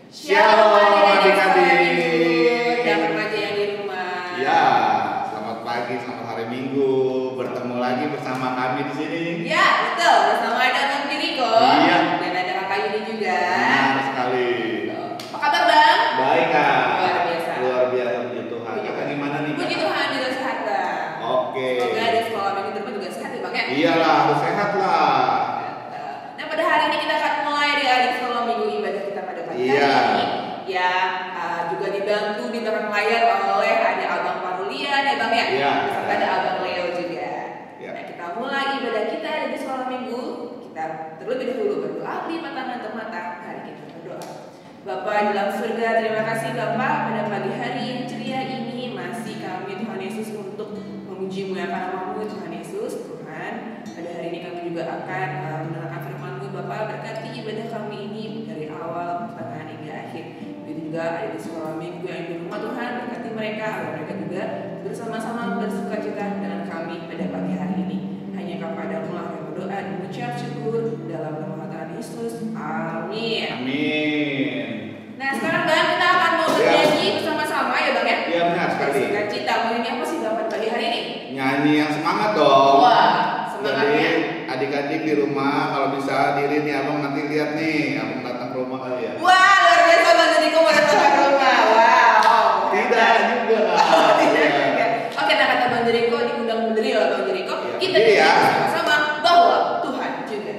Shalom adik-adik adik-adik dan remaja yang di rumah. Ya, selamat pagi, selamat hari Minggu. Bertemu lagi bersama kami di sini. Ya, betul. Bersama ada Bang Diriko. Iya. Dan ada Kakak Yuni juga. Benar sekali. Apa kabar, Bang? Baik, Kak. Luar biasa. Luar biasa, puji Tuhan. Kakak gimana nih, Kak? Puji Tuhan juga sehat, Bang. Oke. Semoga di sekolah minggu depan juga sehat ya, Bang ya? Iyalah, harus sehat lah. Nah, pada hari ini kita akan mulai dari sekolah minggu ibadah kita pada pagi Iya. hari ini. Yang juga dibantu di belakang layar oleh ada Abang Parulian ya, Bang ya? Iya. Beserta ada Abang Leo juga. Iya. Nah, kita mulai ibadah kita dari sekolah minggu. Kita terlebih dahulu berdoa, lima tangan termata. Mari kita berdoa. Bapa di dalam surga, terima kasih Bapak pada pagi hari yang ceria ini masih kami Tuhan Yesus untuk memuji muliakan nama-Mu Tuhan Yesus. Tuhan, pada hari ini kami juga akan mendengarkan firman-Mu Bapak, berkati ibadah kami ini dari awal, pertengahan hingga akhir. Begitu juga ada di sekolah minggu yang di rumah Tuhan, berkati mereka agar mereka juga bersama-sama bersukacita dengan kami pada pagi hari ini. Hanya kepada-Mu lah kami berdoa dan mengucap syukur dalam nama Tuhan Yesus. Amin. Amin. Nah, sekarang Bang, kita akan mau bernyanyi bersama-sama ya Bang ya? Iya, benar sekali. Sukacita, mau nyanyi apa sih Bang pada pagi hari ini? Nyanyi yang semangat dong. Wah, Jadi semangatnya. adik-adik di rumah kalau bisa diri nih, abang nanti lihat nih, abang datang ke rumah kali ya. Wah, luar biasa Bang Diriko mau datang ke rumah. Wow. Tidak juga. Oh, tidak Iya. juga. Oke, nah kata Bang Diriko diundang berdiri oleh Bang Diriko. Iya, Kita berdiri ya. nyanyi bersama-sama bahwa Tuhan juga.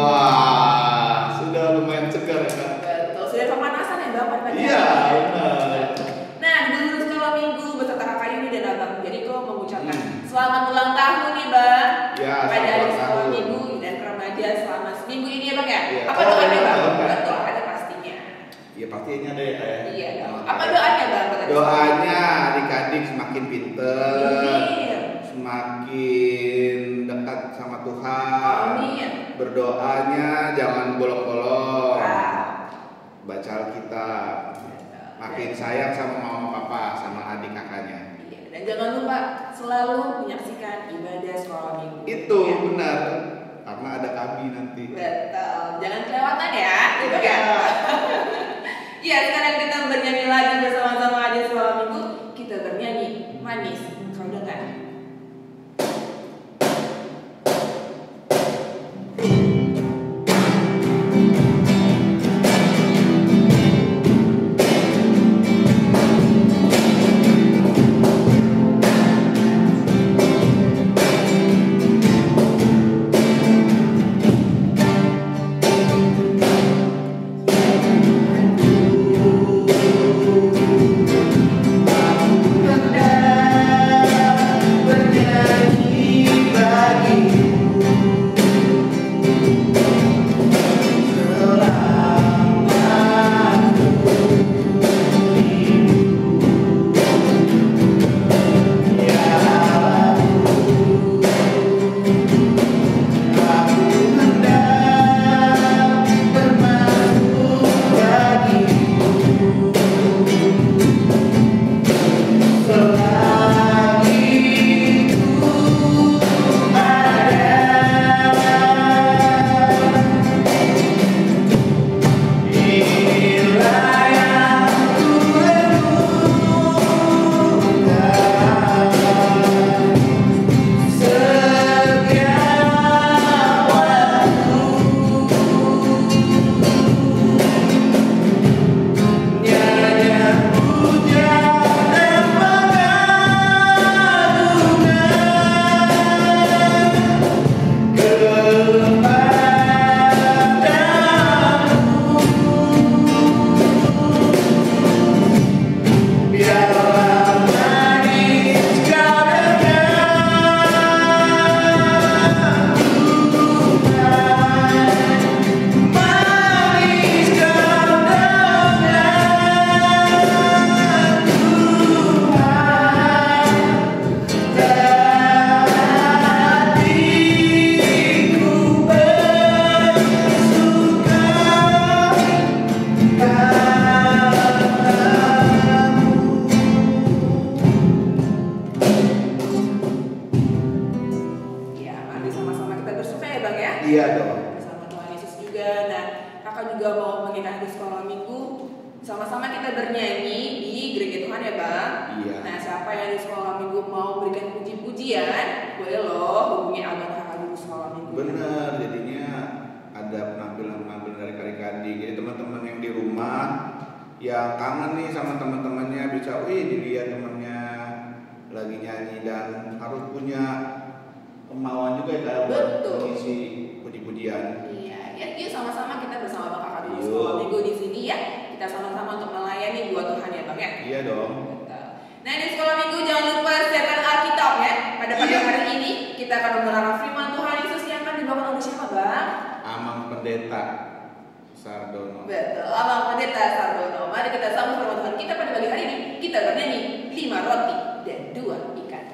Wah, sudah lumayan segar ya, Kak? Betul, sudah pemanasan ya Bang pada pagi Iya, hari ini. benar. Nah, di dulu sekolah minggu beserta Kakak Yuni dan Abang Jeriko mengucapkan Hmm. selamat ulang tahun nih Bang. Ya, Pada selamat hari ulang sekolah tahun. minggu dan remaja selama seminggu ini ya Bang ya. Iya. Apa Oh, doanya iya, Bang? benar. Betul, ada pastinya. Ya pastinya deh kayak. Iya dong. Apa doanya Bang? Doanya adik-adik semakin pinter, Iya. semakin dekat sama Tuhan. Amin. Berdoanya jangan bolong-bolong. Wow. Baca Alkitab. Makin sayang sama mama papa sama adik kakaknya. Iya. Dan jangan lupa selalu menyaksikan ibadah sekolah minggu. Itu Ya. benar. Karena karena ada kami nanti. Betul, jangan kelewatan ya, gitu kan? Ya, sekarang kita bernyanyi lagi bersama-sama di Sekolah Minggu. Kita bernyanyi Manis Kau Dengar. Iya dong. Bersama Tuhan Yesus juga. Nah, kakak juga mau mengingat di Sekolah Minggu. Sama-sama kita bernyanyi di gereja Tuhan ya Bang. Iya. Nah, siapa yang di Sekolah Minggu mau berikan puji-pujian, boleh loh hubungi abang kakak di Sekolah Minggu. Bener, jadinya ada penampilan-penampilan dari Karikadi. Jadi teman-teman yang di rumah yang kangen nih sama teman-temannya bisa, dilihat temannya lagi nyanyi dan harus punya kemauan juga ya buat mengisi puji-pujian. Iya, ya, yuk sama-sama kita bersama Bang Kakak di Sekolah Minggu di sini ya. Kita sama-sama untuk melayani buat Tuhan ya Bang ya. Iya dong. Nah di Sekolah Minggu jangan lupa siapkan Alkitab ya. Pada pagi hari ini kita akan mendengarkan firman Tuhan Yesus yang akan dibawakan oleh siapa Bang? Amang Pendeta Sardono. Betul, Amang Pendeta Sardono. Mari kita sambut firman Tuhan kita pada pagi hari ini. Kita bernyanyi 5 roti dan 2 ikan.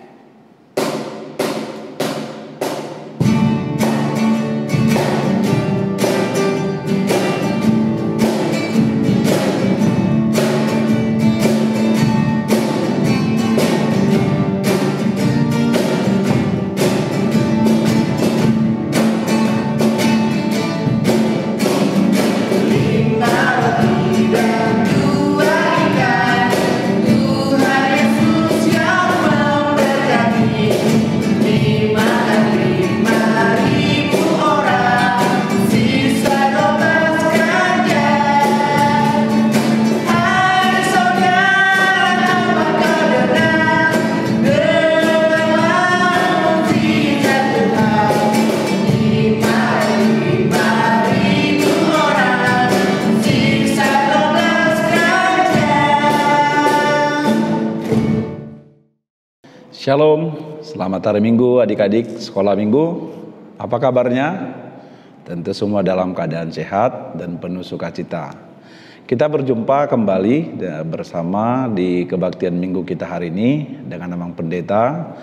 Shalom, selamat hari Minggu adik-adik Sekolah Minggu. Apa kabarnya? Tentu semua dalam keadaan sehat dan penuh sukacita. Kita berjumpa kembali bersama di kebaktian Minggu kita hari ini dengan Amang Pendeta.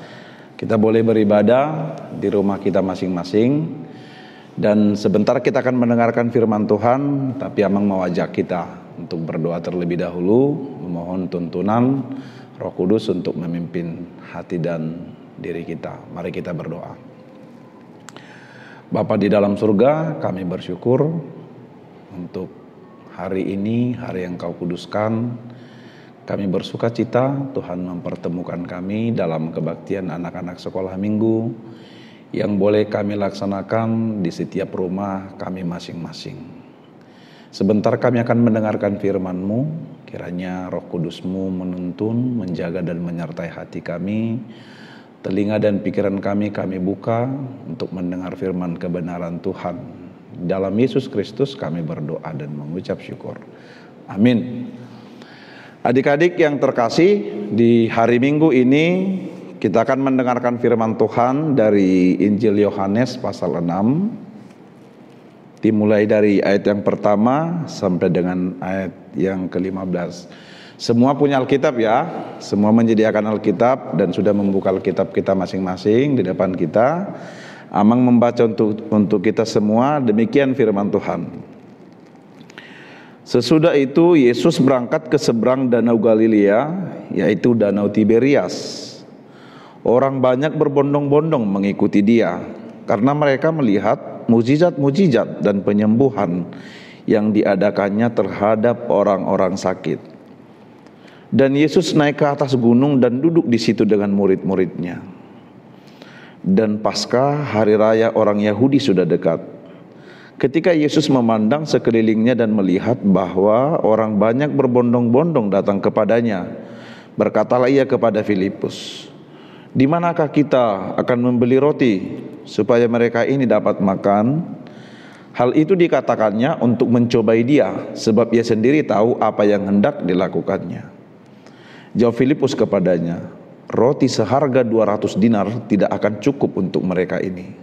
Kita boleh beribadah di rumah kita masing-masing. Dan sebentar kita akan mendengarkan firman Tuhan, tapi Amang mau ajak kita untuk berdoa terlebih dahulu, memohon tuntunan Roh Kudus untuk memimpin hati dan diri kita. Mari kita berdoa. Bapa di dalam surga, kami bersyukur untuk hari ini, hari yang Kau kuduskan. Kami bersuka cita Tuhan mempertemukan kami dalam kebaktian anak-anak sekolah minggu yang boleh kami laksanakan di setiap rumah kami masing-masing. Sebentar kami akan mendengarkan firman-Mu, kiranya Roh Kudus-Mu menuntun, menjaga dan menyertai hati kami. Telinga dan pikiran kami buka untuk mendengar firman kebenaran Tuhan. Dalam Yesus Kristus kami berdoa dan mengucap syukur. Amin. Adik-adik yang terkasih, di hari Minggu ini kita akan mendengarkan firman Tuhan dari Injil Yohanes pasal 6. Dimulai dari ayat yang pertama sampai dengan ayat yang ke-15. Semua punya Alkitab ya, semua menyediakan Alkitab dan sudah membuka Alkitab kita masing-masing di depan kita. Amang membaca untuk kita semua, demikian firman Tuhan. Sesudah itu Yesus berangkat ke seberang Danau Galilea, yaitu Danau Tiberias. Orang banyak berbondong-bondong mengikuti dia, karena mereka melihat mukjizat-mukjizat dan penyembuhan yang diadakannya terhadap orang-orang sakit. Dan Yesus naik ke atas gunung dan duduk di situ dengan murid-muridnya. Dan Paskah, hari raya orang Yahudi, sudah dekat. Ketika Yesus memandang sekelilingnya dan melihat bahwa orang banyak berbondong-bondong datang kepadanya, berkatalah ia kepada Filipus, "Di manakah kita akan membeli roti supaya mereka ini dapat makan?" Hal itu dikatakannya untuk mencobai dia, sebab ia sendiri tahu apa yang hendak dilakukannya. Jawab Filipus kepadanya, "Roti seharga 200 dinar tidak akan cukup untuk mereka ini,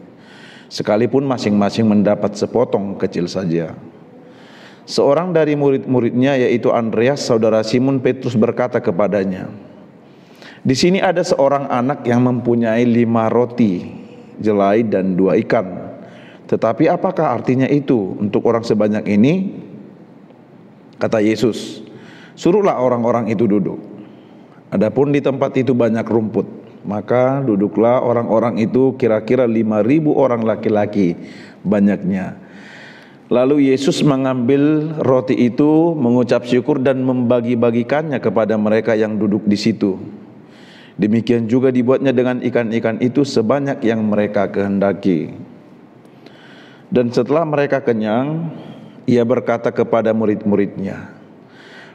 sekalipun masing-masing mendapat sepotong kecil saja." Seorang dari murid-muridnya, yaitu Andreas saudara Simon Petrus, berkata kepadanya, "Di sini ada seorang anak yang mempunyai 5 roti jelai dan 2 ikan. Tetapi apakah artinya itu untuk orang sebanyak ini?" Kata Yesus, "Suruhlah orang-orang itu duduk." Adapun di tempat itu banyak rumput, maka duduklah orang-orang itu, kira-kira 5.000 orang laki-laki banyaknya. Lalu Yesus mengambil roti itu, mengucap syukur dan membagi-bagikannya kepada mereka yang duduk di situ. Demikian juga dibuatnya dengan ikan-ikan itu sebanyak yang mereka kehendaki. Dan setelah mereka kenyang, ia berkata kepada murid-muridnya,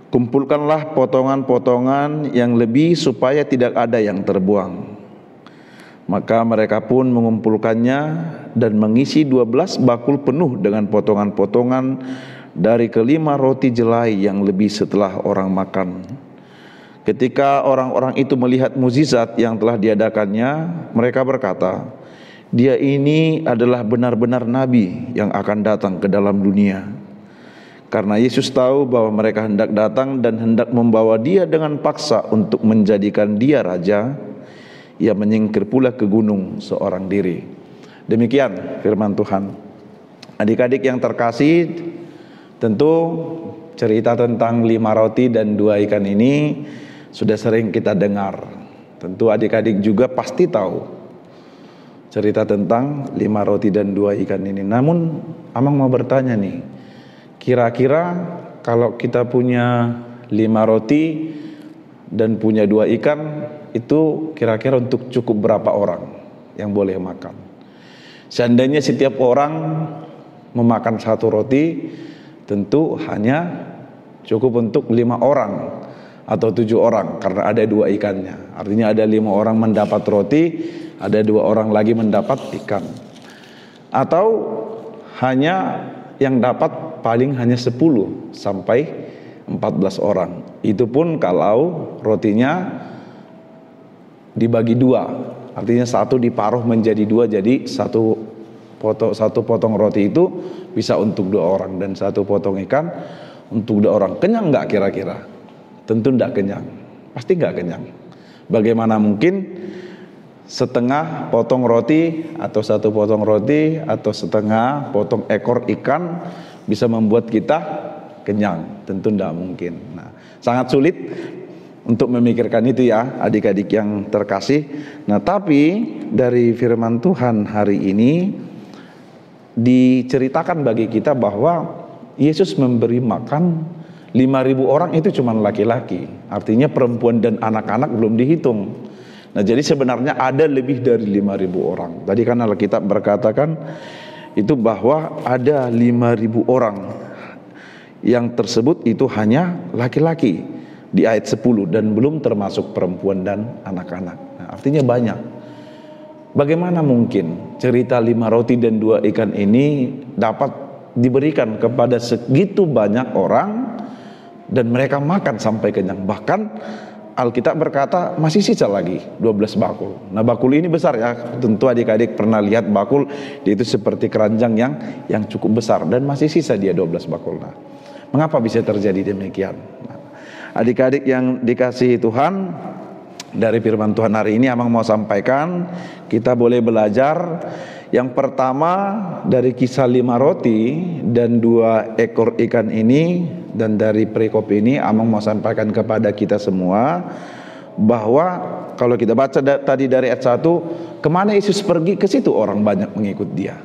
"Kumpulkanlah potongan-potongan yang lebih supaya tidak ada yang terbuang." Maka mereka pun mengumpulkannya dan mengisi 12 bakul penuh dengan potongan-potongan dari ke-5 roti jelai yang lebih setelah orang makan. Ketika orang-orang itu melihat mukjizat yang telah diadakannya, mereka berkata, "Dia ini adalah benar-benar nabi yang akan datang ke dalam dunia." Karena Yesus tahu bahwa mereka hendak datang dan hendak membawa dia dengan paksa untuk menjadikan dia raja, ia menyingkir pula ke gunung seorang diri. Demikian firman Tuhan. Adik-adik yang terkasih, tentu cerita tentang 5 roti dan 2 ikan ini sudah sering kita dengar. Tentu adik-adik juga pasti tahu cerita tentang 5 roti dan 2 ikan ini. Namun Amang mau bertanya nih, kira-kira kalau kita punya 5 roti dan punya 2 ikan, itu kira-kira untuk cukup berapa orang yang boleh makan? Seandainya setiap orang memakan 1 roti, tentu hanya cukup untuk 5 orang atau 7 orang karena ada 2 ikannya. Artinya ada 5 orang mendapat roti, ada 2 orang lagi mendapat ikan. Atau hanya yang dapat paling hanya 10 sampai 14 orang. Itu pun kalau rotinya dibagi 2, artinya 1 diparuh menjadi 2, jadi satu potong roti itu bisa untuk 2 orang dan 1 potong ikan untuk 2 orang. Kenyang nggak kira-kira? Tentu nggak kenyang, pasti nggak kenyang. Bagaimana mungkin setengah potong roti atau 1 potong roti atau setengah potong ekor ikan bisa membuat kita kenyang? Tentu tidak mungkin. Nah, sangat sulit untuk memikirkan itu ya adik-adik yang terkasih. Nah, tapi dari firman Tuhan hari ini diceritakan bagi kita bahwa Yesus memberi makan 5.000 orang itu cuma laki-laki. Artinya perempuan dan anak-anak belum dihitung. Nah, jadi sebenarnya ada lebih dari 5.000 orang. Tadi kan Alkitab berkatakan itu bahwa ada 5.000 orang. Yang tersebut itu hanya laki-laki di ayat 10 dan belum termasuk perempuan dan anak-anak. Nah, artinya banyak. Bagaimana mungkin cerita 5 roti dan 2 ikan ini dapat diberikan kepada segitu banyak orang dan mereka makan sampai kenyang? Bahkan Alkitab berkata masih sisa lagi 12 bakul. Nah, bakul ini besar ya. Tentu adik-adik pernah lihat bakul, itu seperti keranjang yang cukup besar dan masih sisa dia 12 bakul. Nah, mengapa bisa terjadi demikian? Nah, adik-adik yang dikasihi Tuhan, dari firman Tuhan hari ini Amang mau sampaikan, kita boleh belajar. Yang pertama dari kisah 5 roti dan 2 ekor ikan ini, dan dari perikop ini Amang mau sampaikan kepada kita semua bahwa kalau kita baca tadi dari ayat 1, kemana Yesus pergi, ke situ orang banyak mengikut dia.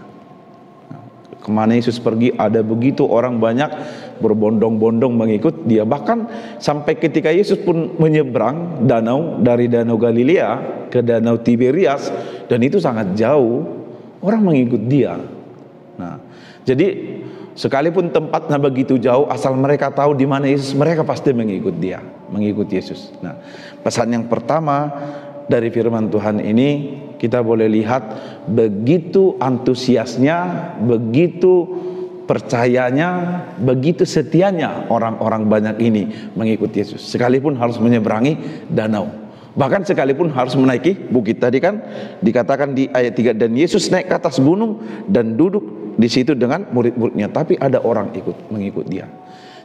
Kemana Yesus pergi ada begitu orang banyak berbondong-bondong mengikut dia. Bahkan sampai ketika Yesus pun menyeberang danau, dari danau Galilea ke danau Tiberias, dan itu sangat jauh, orang mengikut dia. Nah, jadi sekalipun tempatnya begitu jauh, asal mereka tahu di mana Yesus, mereka pasti mengikut dia, mengikut Yesus. Nah, pesan yang pertama dari firman Tuhan ini kita boleh lihat begitu antusiasnya, begitu percayanya, begitu setianya orang-orang banyak ini mengikut Yesus, sekalipun harus menyeberangi danau, bahkan sekalipun harus menaiki bukit. Tadi kan dikatakan di ayat 3, dan Yesus naik ke atas gunung dan duduk di situ dengan murid-muridnya, tapi ada orang mengikut dia.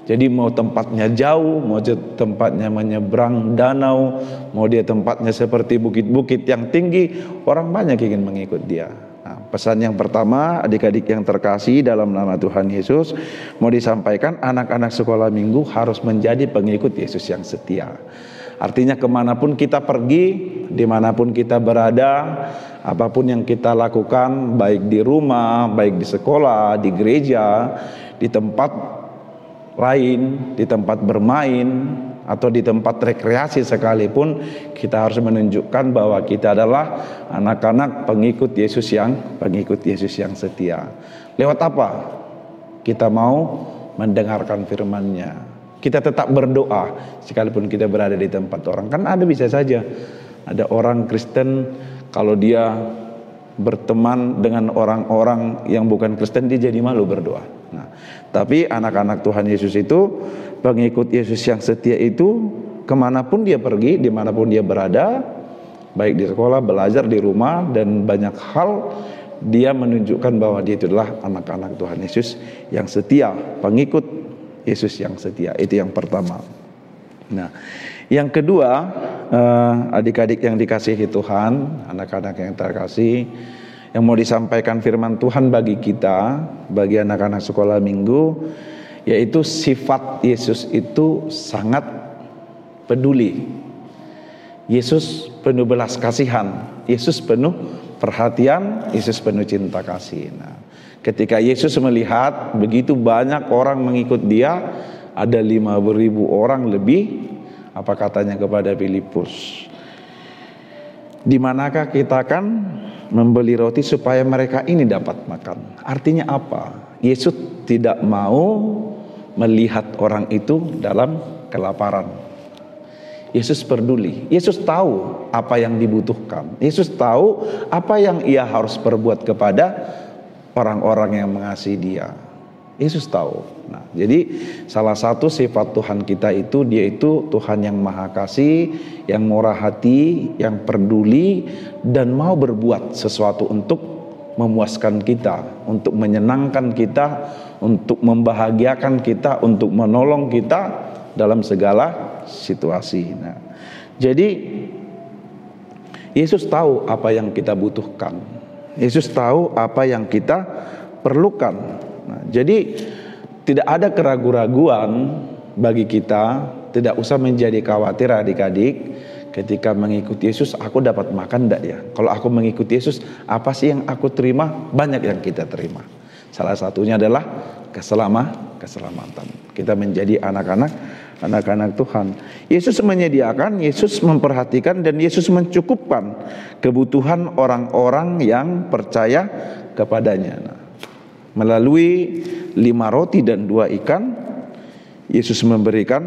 Jadi mau tempatnya jauh, mau tempatnya menyeberang danau, mau dia tempatnya seperti bukit-bukit yang tinggi, orang banyak ingin mengikut dia. Nah, pesan yang pertama adik-adik yang terkasih dalam nama Tuhan Yesus mau disampaikan, anak-anak sekolah minggu harus menjadi pengikut Yesus yang setia. Artinya kemanapun kita pergi, dimanapun kita berada, apapun yang kita lakukan, baik di rumah, baik di sekolah, di gereja, di tempat lain, di tempat bermain, atau di tempat rekreasi sekalipun, kita harus menunjukkan bahwa kita adalah anak-anak pengikut Yesus yang setia. Lewat apa? Kita mau mendengarkan firman-Nya. Kita tetap berdoa sekalipun kita berada di tempat orang. Kan bisa saja ada orang Kristen, kalau dia berteman dengan orang-orang yang bukan Kristen, dia jadi malu berdoa. Nah, tapi anak-anak Tuhan Yesus itu, pengikut Yesus yang setia itu, kemanapun dia pergi, dimanapun dia berada, baik di sekolah, belajar, di rumah, dan banyak hal, dia menunjukkan bahwa dia itu adalah anak-anak Tuhan Yesus yang setia, pengikut Yesus yang setia. Itu yang pertama. Nah, yang kedua, adik-adik yang dikasihi Tuhan, anak-anak yang terkasih, yang mau disampaikan firman Tuhan bagi kita, bagi anak-anak sekolah minggu, yaitu sifat Yesus itu sangat peduli. Yesus penuh belas kasihan, Yesus penuh perhatian, Yesus penuh cinta kasih. Nah, ketika Yesus melihat begitu banyak orang mengikut dia, ada 5.000 orang lebih, apa katanya kepada Filipus? Di manakah kita akan membeli roti supaya mereka ini dapat makan? Artinya apa? Yesus tidak mau melihat orang itu dalam kelaparan. Yesus peduli. Yesus tahu apa yang dibutuhkan. Yesus tahu apa yang ia harus perbuat kepada orang-orang yang mengasihi dia. Yesus tahu. Nah, jadi salah satu sifat Tuhan kita itu, dia itu Tuhan yang maha kasih, yang murah hati, yang peduli, dan mau berbuat sesuatu untuk memuaskan kita, untuk menyenangkan kita, untuk membahagiakan kita, untuk menolong kita dalam segala situasi. Nah, jadi Yesus tahu apa yang kita butuhkan. Yesus tahu apa yang kita perlukan. Nah, jadi tidak ada keraguan-raguan bagi kita, tidak usah menjadi khawatir adik-adik ketika mengikuti Yesus, aku dapat makan enggak ya? Kalau aku mengikuti Yesus, apa sih yang aku terima? Banyak yang kita terima. Salah satunya adalah keselamatan. Kita menjadi anak-anak Tuhan. Yesus menyediakan, Yesus memperhatikan, dan Yesus mencukupkan kebutuhan orang-orang yang percaya kepadanya. Nah, melalui 5 roti dan 2 ikan, Yesus memberikan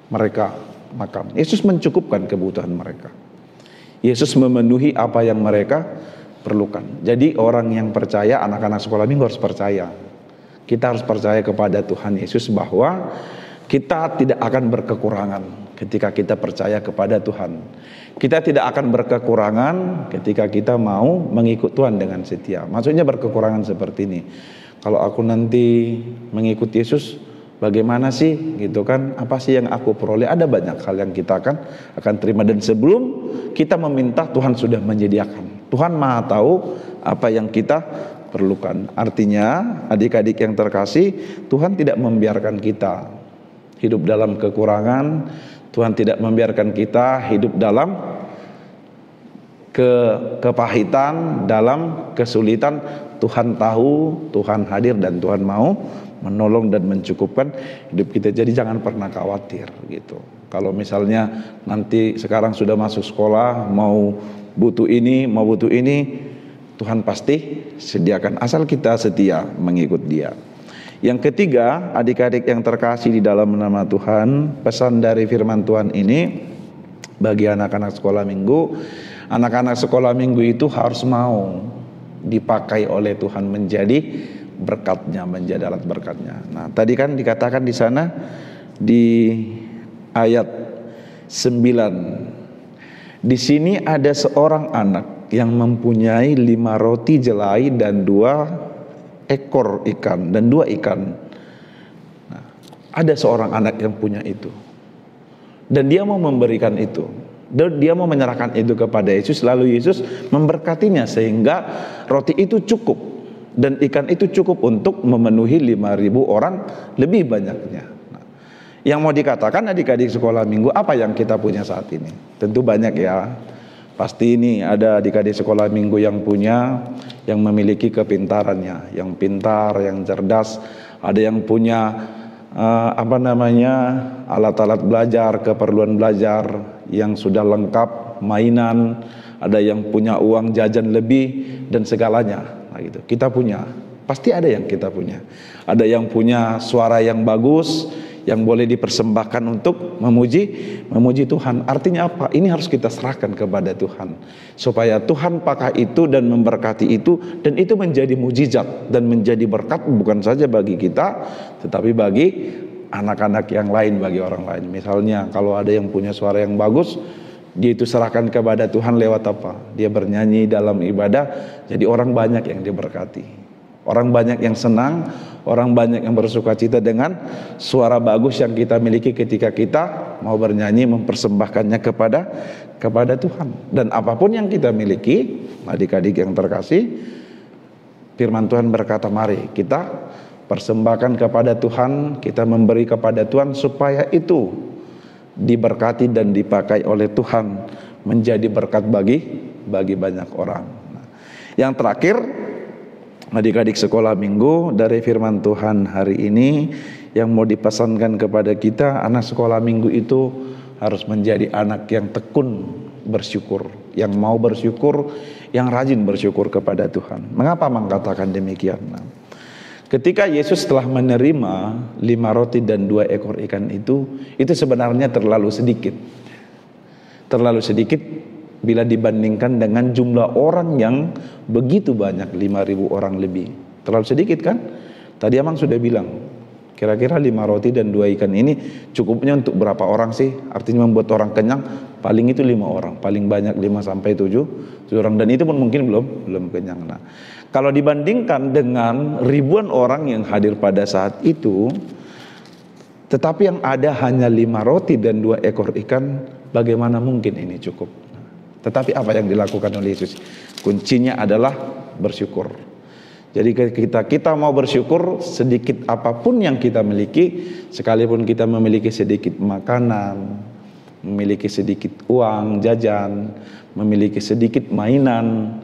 mereka makan. Yesus mencukupkan kebutuhan mereka. Yesus memenuhi apa yang mereka perlukan. Jadi orang yang percaya, anak-anak sekolah minggu harus percaya. Kita harus percaya kepada Tuhan Yesus bahwa kita tidak akan berkekurangan ketika kita percaya kepada Tuhan. Kita tidak akan berkekurangan ketika kita mau mengikut Tuhan dengan setia. Maksudnya berkekurangan seperti ini. Kalau aku nanti mengikut Yesus, bagaimana sih gitu kan? Apa sih yang aku peroleh? Ada banyak hal yang kita akan terima, dan sebelum kita meminta, Tuhan sudah menyediakan. Tuhan Maha tahu apa yang kita perlukan. Artinya, adik-adik yang terkasih, Tuhan tidak membiarkan kita hidup dalam kekurangan. Tuhan tidak membiarkan kita hidup dalam kepahitan, dalam kesulitan. Tuhan tahu, Tuhan hadir, dan Tuhan mau menolong dan mencukupkan hidup kita. Jadi jangan pernah khawatir gitu. Kalau misalnya nanti sekarang sudah masuk sekolah, mau butuh ini, Tuhan pasti sediakan asal kita setia mengikut Dia. Yang ketiga, adik-adik yang terkasih di dalam nama Tuhan, pesan dari firman Tuhan ini bagi anak-anak sekolah minggu. Anak-anak sekolah minggu itu harus mau dipakai oleh Tuhan menjadi berkatnya, menjadi alat berkatnya. Nah, tadi kan dikatakan di sana di ayat 9. Di sini ada seorang anak yang mempunyai 5 roti jelai dan 2 ekor ikan dan 2 ikan. Nah, ada seorang anak yang punya itu, dan dia mau memberikan itu. Dia mau menyerahkan itu kepada Yesus, lalu Yesus memberkatinya sehingga roti itu cukup dan ikan itu cukup untuk memenuhi 5.000 orang lebih banyaknya. Nah, yang mau dikatakan adik-adik sekolah minggu, apa yang kita punya saat ini? Tentu banyak ya. Pasti ini ada adik-adik sekolah minggu yang punya, yang memiliki kepintarannya, yang pintar, yang cerdas. Ada yang punya alat-alat belajar, keperluan belajar yang sudah lengkap, mainan. Ada yang punya uang jajan lebih dan segalanya. Nah, gitu. Kita punya, pasti ada yang kita punya. Ada yang punya suara yang bagus, yang boleh dipersembahkan untuk memuji Tuhan. Artinya apa? Ini harus kita serahkan kepada Tuhan, supaya Tuhan pakai itu dan memberkati itu, dan itu menjadi mujizat dan menjadi berkat bukan saja bagi kita, tetapi bagi anak-anak yang lain, bagi orang lain. Misalnya kalau ada yang punya suara yang bagus, dia itu serahkan kepada Tuhan lewat apa? Dia bernyanyi dalam ibadah, jadi orang banyak yang diberkati. Orang banyak yang senang, orang banyak yang bersuka cita dengan suara bagus yang kita miliki ketika kita mau bernyanyi, mempersembahkannya kepada Tuhan. Dan apapun yang kita miliki, adik-adik yang terkasih, firman Tuhan berkata, mari kita persembahkan kepada Tuhan, kita memberi kepada Tuhan supaya itu diberkati dan dipakai oleh Tuhan menjadi berkat bagi banyak orang. Nah, yang terakhir, adik-adik sekolah minggu, dari firman Tuhan hari ini yang mau dipesankan kepada kita, anak sekolah minggu itu harus menjadi anak yang tekun bersyukur, yang mau bersyukur, yang rajin bersyukur kepada Tuhan. Mengapa mengatakan demikian? Nah, ketika Yesus telah menerima 5 roti dan 2 ekor ikan itu sebenarnya terlalu sedikit. Terlalu sedikit bila dibandingkan dengan jumlah orang yang begitu banyak, 5.000 orang lebih. Terlalu sedikit kan? Tadi Amang sudah bilang, kira-kira 5 roti dan 2 ikan ini cukupnya untuk berapa orang sih? Artinya membuat orang kenyang, paling itu 5 orang, paling banyak 5 sampai 7 orang, dan itu pun mungkin belum kenyang. Nah, kalau dibandingkan dengan ribuan orang yang hadir pada saat itu, tetapi yang ada hanya 5 roti dan 2 ekor ikan, bagaimana mungkin ini cukup? Tetapi apa yang dilakukan oleh Yesus? Kuncinya adalah bersyukur. Jadi kita mau bersyukur, sedikit apapun yang kita miliki, sekalipun kita memiliki sedikit makanan, memiliki sedikit uang jajan, memiliki sedikit mainan,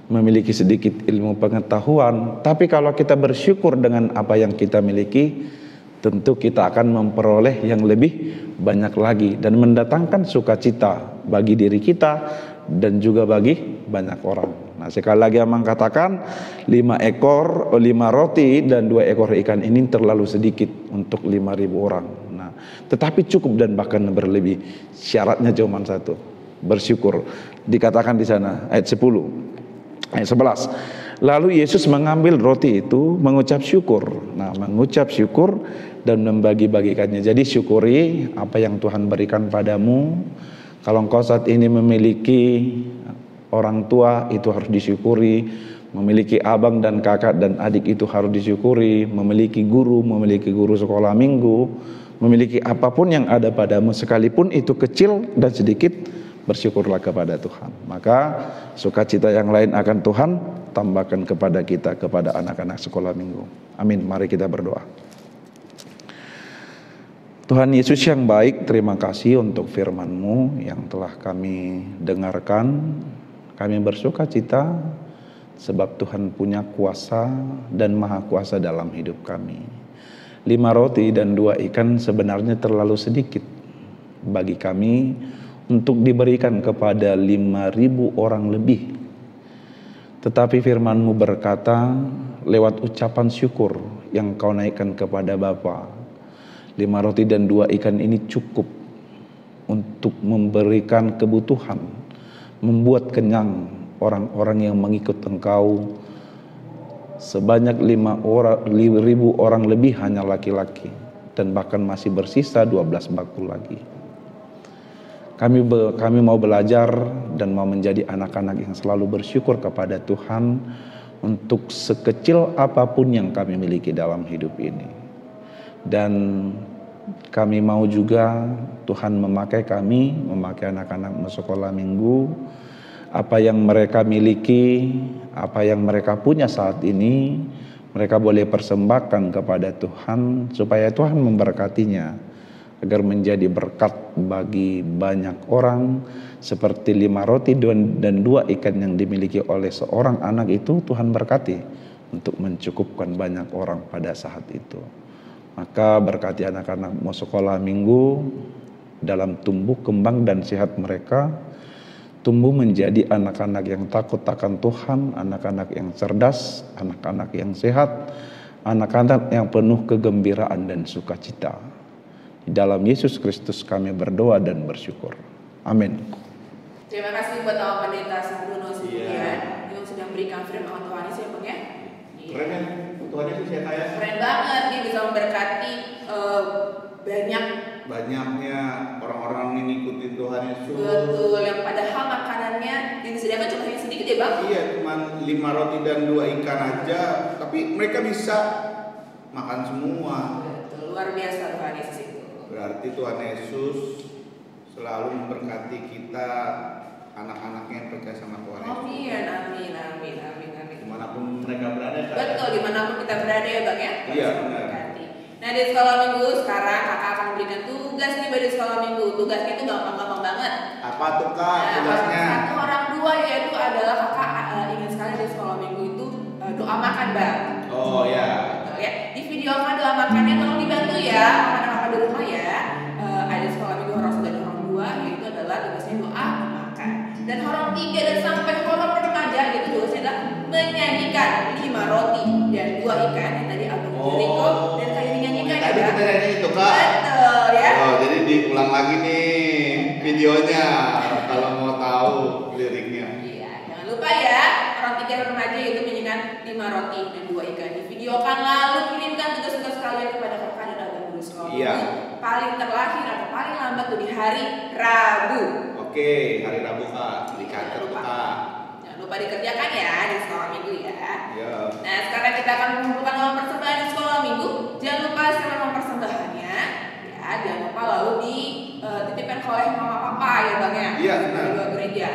memiliki sedikit ilmu pengetahuan, tapi kalau kita bersyukur dengan apa yang kita miliki, tentu kita akan memperoleh yang lebih banyak lagi dan mendatangkan sukacita bagi diri kita dan juga bagi banyak orang. Nah, sekali lagi Amang katakan 5 roti dan 2 ekor ikan ini terlalu sedikit untuk 5.000 orang. Nah, tetapi cukup dan bahkan berlebih. Syaratnya cuma satu, bersyukur. Dikatakan di sana ayat 10. Ayat 11. Lalu Yesus mengambil roti itu, mengucap syukur. Nah, mengucap syukur dan membagi-bagikannya. Jadi syukuri apa yang Tuhan berikan padamu. Kalau engkau saat ini memiliki orang tua, itu harus disyukuri. Memiliki abang dan kakak dan adik, itu harus disyukuri. Memiliki guru sekolah minggu, memiliki apapun yang ada padamu, sekalipun itu kecil dan sedikit, bersyukurlah kepada Tuhan. Maka sukacita yang lain akan Tuhan tambahkan kepada kita, kepada anak-anak sekolah minggu. Amin. Mari kita berdoa. Tuhan Yesus yang baik, terima kasih untuk firman-Mu yang telah kami dengarkan. Kami bersukacita sebab Tuhan punya kuasa dan maha kuasa dalam hidup kami. 5 roti dan 2 ikan sebenarnya terlalu sedikit bagi kami untuk diberikan kepada 5.000 orang lebih. Tetapi firman-Mu berkata lewat ucapan syukur yang Kau naikkan kepada Bapa, 5 roti dan 2 ikan ini cukup untuk memberikan kebutuhan, membuat kenyang orang-orang yang mengikut Engkau sebanyak 5.000 orang lebih, hanya laki-laki, dan bahkan masih bersisa 12 bakul lagi. Kami mau belajar dan mau menjadi anak-anak yang selalu bersyukur kepada Tuhan untuk sekecil apapun yang kami miliki dalam hidup ini. Dan kami mau juga Tuhan memakai anak-anak sekolah minggu, apa yang mereka miliki, apa yang mereka punya saat ini, mereka boleh persembahkan kepada Tuhan supaya Tuhan memberkatinya, agar menjadi berkat bagi banyak orang. Seperti 5 roti dan 2 ikan yang dimiliki oleh seorang anak itu, Tuhan berkati untuk mencukupkan banyak orang pada saat itu. Maka berkati anak-anak mau sekolah minggu dalam tumbuh kembang dan sehat mereka, tumbuh menjadi anak-anak yang takut akan Tuhan, anak-anak yang cerdas, anak-anak yang sehat, anak-anak yang penuh kegembiraan dan sukacita. Di dalam Yesus Kristus kami berdoa dan bersyukur. Amin. Terima kasih buat Bapak Pendeta Sabruno Sibuyan yang sudah memberikan firman Tuhan Yesus ya Bang ya. Keren kan? Tuhan Yesus ya Kak. Keren banget, dia bisa memberkati banyaknya orang-orang yang ngikutin Tuhan Yesus. Betul, yang padahal makanannya yang disediakan cuma hanya sedikit ya Bang. Iya, cuma 5 roti dan 2 ikan aja, tapi mereka bisa makan semua. Betul, luar biasa Tuhan Yesus itu. Berarti Tuhan Yesus selalu memberkati kita, anak-anaknya yang percaya sama Tuhan Yesus. Amin. Dimanapun mereka berada. Betul, dimanapun kita berada ya Bang ya. Iya, benar. Nah, di sekolah minggu sekarang kakak akan memberikan tugas nih di sekolah minggu. Tugasnya itu gampang-gampang banget. Apa tuh Kak tugasnya? Satu orang 2 yaitu adalah kakak ingin sekali di sekolah minggu itu doa makan Bang. Oh ya. Betul ya. Di video kan doa makannya tolong dibantu ya anak-anak di rumah ya. Ada sekolah minggu orang 1 dan orang 2 yaitu adalah tugasnya doa makan. Dan orang 3 dan sampai orang remaja itu tugasnya adalah menyanyikan 5 roti dan 2 ikan yang tadi Abang Jericho dan kayak dinyanyikan ya. Tadi kita nyanyi itu Kak. Betul ya. Oh, jadi diulang lagi nih videonya kalau mau tahu liriknya. Iya, jangan lupa ya orang 3 remaja itu menyanyikan 5 roti dan 2 ikan. Divideokan lalu kirimkan tugas-tugas kalian kepada kakak dan abang guru sekolah. Iya. Paling terlahir atau paling lambat tuh di hari Rabu. Oke, hari Rabu Kak, dicatat Kak. Jangan lupa dikerjakan ya di sekolah minggu ya. Iya. Nah, sekarang kita akan mengumpulkan uang persembahan di sekolah minggu. Jangan lupa siapkan uang persembahannya. Ya, jangan lupa lalu dititipkan oleh mama papa ya Bang ya. Iya, benar. Di luar gereja.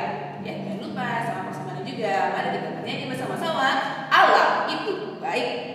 Ya, jangan lupa sama persembahan juga. Mari kita nyanyi bersama-sama. Allah itu baik.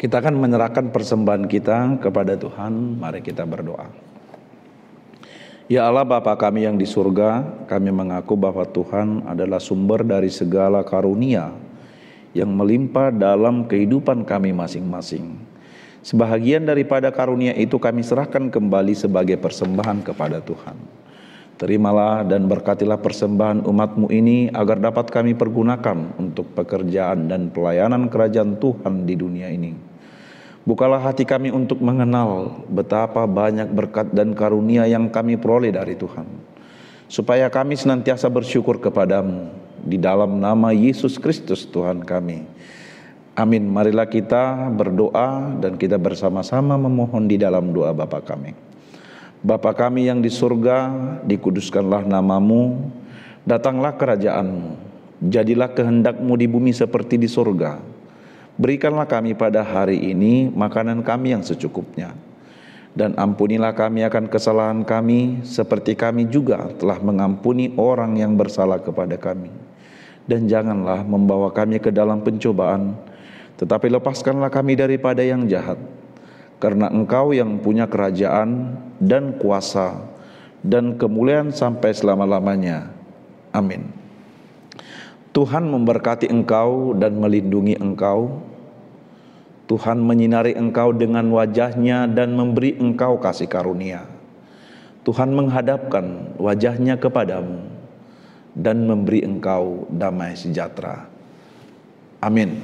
Kita akan menyerahkan persembahan kita kepada Tuhan. Mari kita berdoa. Ya Allah Bapa kami yang di surga, kami mengaku bahwa Tuhan adalah sumber dari segala karunia yang melimpah dalam kehidupan kami masing-masing. Sebahagian daripada karunia itu kami serahkan kembali sebagai persembahan kepada Tuhan. Terimalah dan berkatilah persembahan umat-Mu ini agar dapat kami pergunakan untuk pekerjaan dan pelayanan kerajaan Tuhan di dunia ini. Bukalah hati kami untuk mengenal betapa banyak berkat dan karunia yang kami peroleh dari Tuhan, supaya kami senantiasa bersyukur kepadamu di dalam nama Yesus Kristus Tuhan kami. Amin. Marilah kita berdoa dan kita bersama-sama memohon di dalam doa Bapa kami. Bapa kami yang di surga, dikuduskanlah namamu, datanglah kerajaanmu, jadilah kehendak-Mu di bumi seperti di surga. Berikanlah kami pada hari ini makanan kami yang secukupnya, dan ampunilah kami akan kesalahan kami, seperti kami juga telah mengampuni orang yang bersalah kepada kami. Dan janganlah membawa kami ke dalam pencobaan, tetapi lepaskanlah kami daripada yang jahat. Karena Engkau yang punya kerajaan dan kuasa dan kemuliaan sampai selama-lamanya. Amin. Tuhan memberkati engkau dan melindungi engkau. Tuhan menyinari engkau dengan wajah-Nya dan memberi engkau kasih karunia. Tuhan menghadapkan wajah-Nya kepadamu dan memberi engkau damai sejahtera. Amin.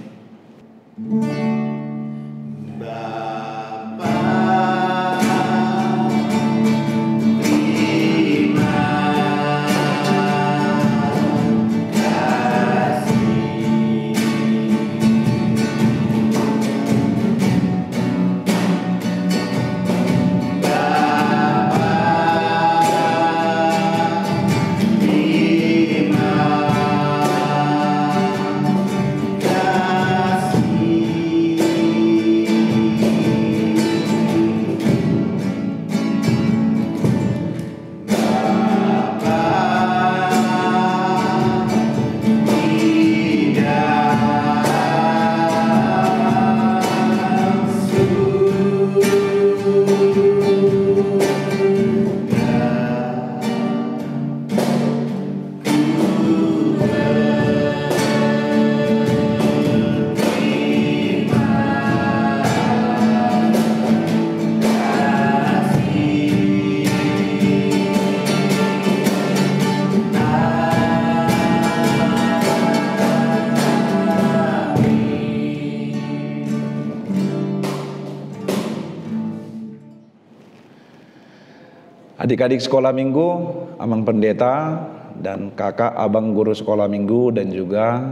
Adik-adik sekolah minggu, Amang Pendeta dan kakak abang guru sekolah minggu dan juga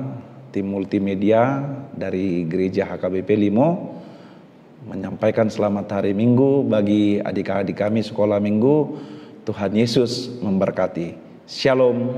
tim multimedia dari Gereja HKBP Limo menyampaikan selamat hari Minggu bagi adik-adik kami sekolah minggu. Tuhan Yesus memberkati. Shalom.